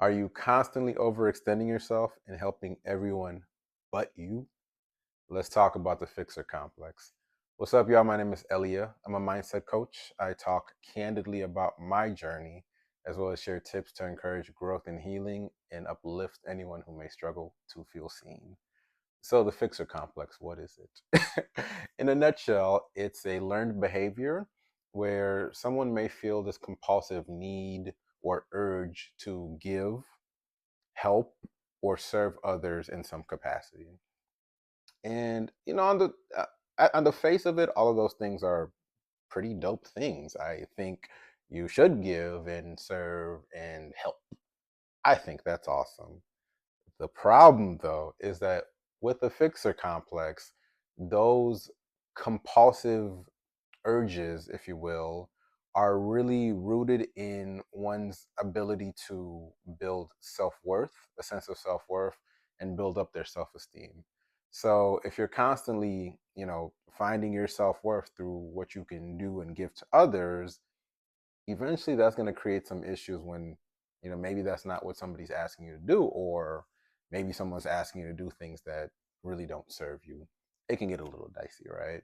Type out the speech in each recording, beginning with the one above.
Are you constantly overextending yourself and helping everyone but you? Let's talk about the fixer complex. What's up, y'all? My name is Elia. I'm a mindset coach. I talk candidly about my journey, as well as share tips to encourage growth and healing and uplift anyone who may struggle to feel seen. So, the fixer complex, what is it? In a nutshell, it's a learned behavior where someone may feel this compulsive need or urge to give, help, or serve others in some capacity. And on the face of it, all of those things are pretty dope things. I think you should give and serve and help. I think that's awesome. The problem, though, is that with the fixer complex, those compulsive urges, if you will, are really rooted in one's ability to build self worth, a sense of self worth, and build up their self esteem. So if you're constantly, finding your self worth through what you can do and give to others, eventually that's going to create some issues when, maybe that's not what somebody's asking you to do, or maybe someone's asking you to do things that really don't serve you. It can get a little dicey, right?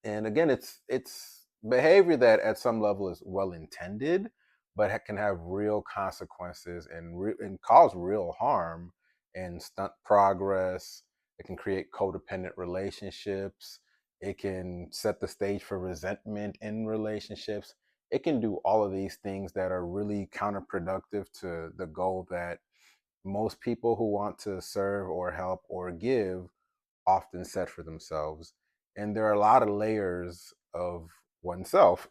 And again, it's behavior that at some level is well intended, but can have real consequences and cause real harm and stunt progress. It can create codependent relationships. It can set the stage for resentment in relationships. It can do all of these things that are really counterproductive to the goal that most people who want to serve or help or give often set for themselves. And there are a lot of layers of oneself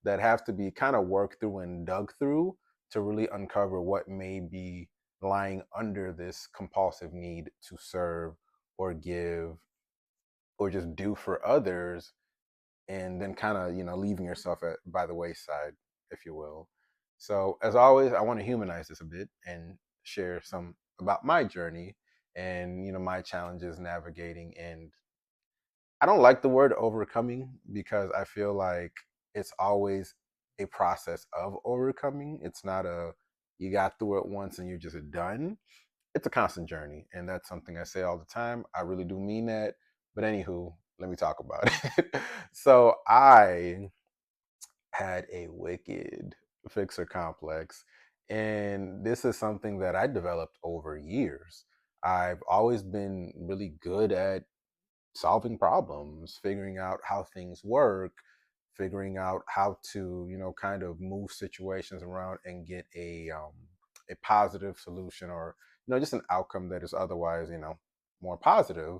that have to be kind of worked through and dug through to really uncover what may be lying under this compulsive need to serve or give or just do for others, and then kind of leaving yourself by the wayside, if you will. So as always, I want to humanize this a bit and share some about my journey and my challenges navigating. And I don't like the word overcoming because I feel like it's always a process of overcoming. It's not a you got through it once and you're just done. It's a constant journey. And that's something I say all the time. I really do mean that. But anywho, let me talk about it. So I had a wicked fixer complex. And this is something that I developed over years. I've always been really good at solving problems, figuring out how things work, figuring out how to, kind of move situations around and get a positive solution, or just an outcome that is otherwise, more positive.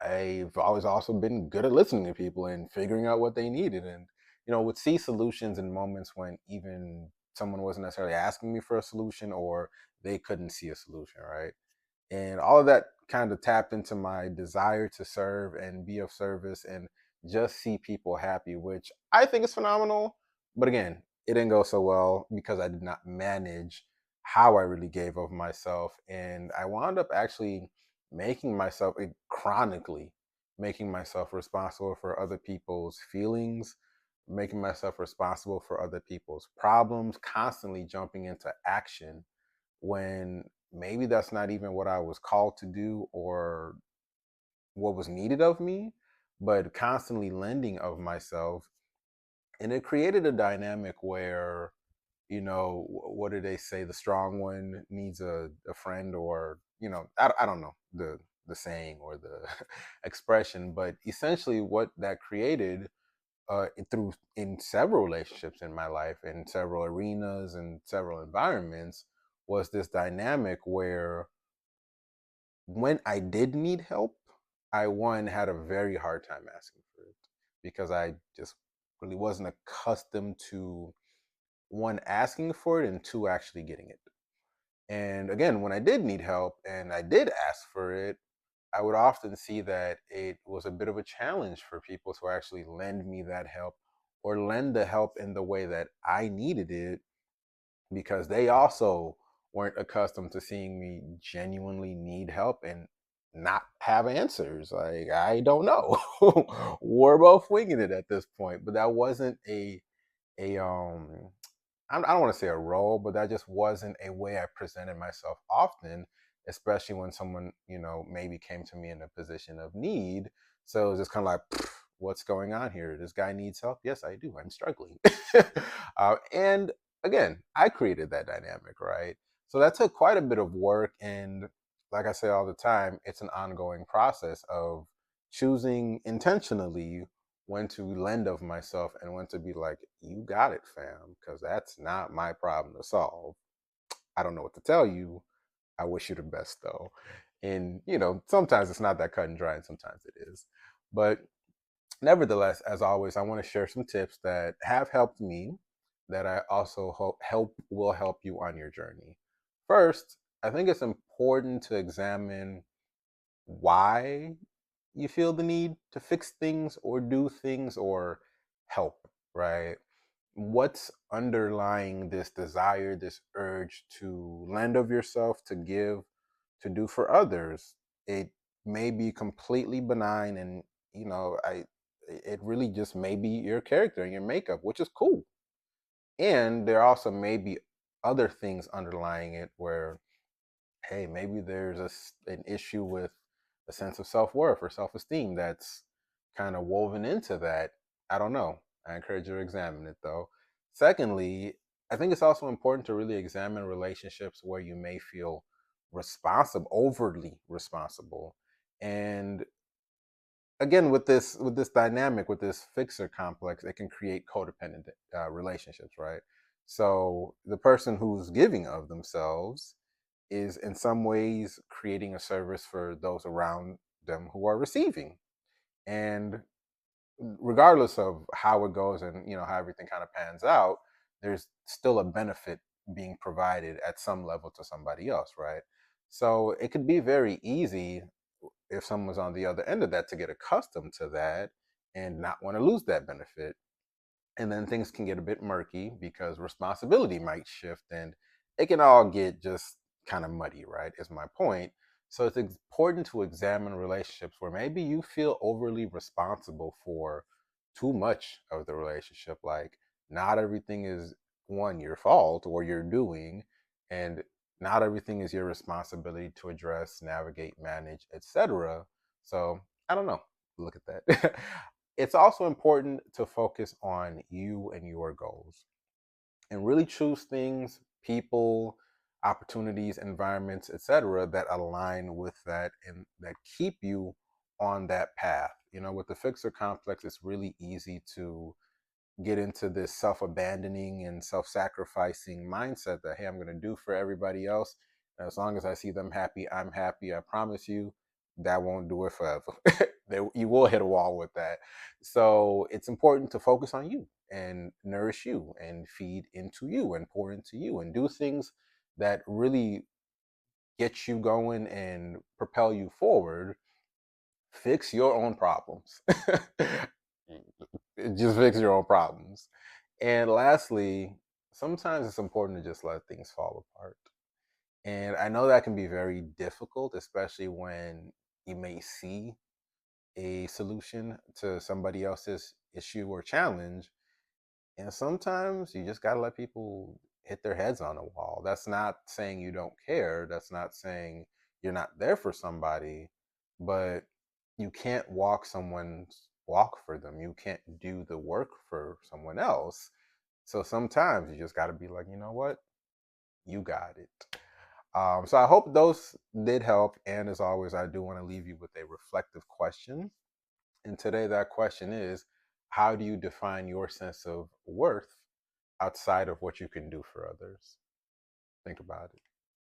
I've always also been good at listening to people and figuring out what they needed, and would see solutions in moments when even someone wasn't necessarily asking me for a solution or they couldn't see a solution, right? And all of that kind of tapped into my desire to serve and be of service and just see people happy, which I think is phenomenal. But again, it didn't go so well because I did not manage how I really gave of myself. And I wound up actually making myself chronically making myself responsible for other people's feelings, making myself responsible for other people's problems, constantly jumping into action when maybe that's not even what I was called to do or what was needed of me, but constantly lending of myself. And it created a dynamic where, what do they say? The strong one needs a friend, or, I don't know the saying or the expression, but essentially what that created through in several relationships in my life, in several arenas and several environments, was this dynamic where when I did need help, I one had a very hard time asking for it because I just really wasn't accustomed to one asking for it and two actually getting it. And again, when I did need help and I did ask for it, I would often see that it was a bit of a challenge for people to actually lend me that help or lend the help in the way that I needed it, because they also weren't accustomed to seeing me genuinely need help and not have answers. Like, I don't know. We're both winging it at this point, but that wasn't a I don't want to say a role, but that just wasn't a way I presented myself often, especially when someone, maybe came to me in a position of need. So it was just kind of like, what's going on here? This guy needs help. Yes, I do. I'm struggling. And again, I created that dynamic, right? So that took quite a bit of work. And like I say all the time, it's an ongoing process of choosing intentionally when to lend of myself and when to be like, you got it, fam, because that's not my problem to solve. I don't know what to tell you. I wish you the best, though. And, sometimes it's not that cut and dry, and sometimes it is. But nevertheless, as always, I want to share some tips that have helped me that I also hope will help you on your journey. First, I think it's important to examine why you feel the need to fix things or do things or help, right? What's underlying this desire, this urge to lend of yourself, to give, to do for others? It may be completely benign, and it really just may be your character and your makeup, which is cool. And there also may be other things underlying it where, hey, maybe there's an issue with a sense of self-worth or self-esteem that's kind of woven into that. I don't know. I encourage you to examine it, though. Secondly, I think it's also important to really examine relationships where you may feel responsible, overly responsible. And again, with this dynamic, with this fixer complex, it can create codependent relationships, right? So the person who's giving of themselves is in some ways creating a service for those around them who are receiving. And regardless of how it goes and how everything kind of pans out, there's still a benefit being provided at some level to somebody else, right? So it could be very easy if someone's on the other end of that to get accustomed to that and not want to lose that benefit. And then things can get a bit murky because responsibility might shift and it can all get just kind of muddy, right? Is my point. So it's important to examine relationships where maybe you feel overly responsible for too much of the relationship. Like, not everything is your fault or you're doing, and not everything is your responsibility to address, navigate, manage, etc. So I don't know. Look at that. It's also important to focus on you and your goals and really choose things, people, opportunities, environments, etc., that align with that and that keep you on that path. With the fixer complex, it's really easy to get into this self-abandoning and self-sacrificing mindset that, hey, I'm going to do for everybody else, and as long as I see them happy, I'm happy. I promise you that won't do it forever. You will hit a wall with that. So it's important to focus on you and nourish you and feed into you and pour into you and do things that really get you going and propel you forward. Fix your own problems. Just fix your own problems. And lastly, sometimes it's important to just let things fall apart. And I know that can be very difficult, especially when you may see a solution to somebody else's issue or challenge. And sometimes you just got to let people hit their heads on a wall. That's not saying you don't care. That's not saying you're not there for somebody, but you can't walk someone's walk for them. You can't do the work for someone else. So sometimes you just got to be like, you know what? You got it. So I hope those did help. And as always, I do want to leave you with a reflective question. And today, that question is, how do you define your sense of worth outside of what you can do for others? Think about it.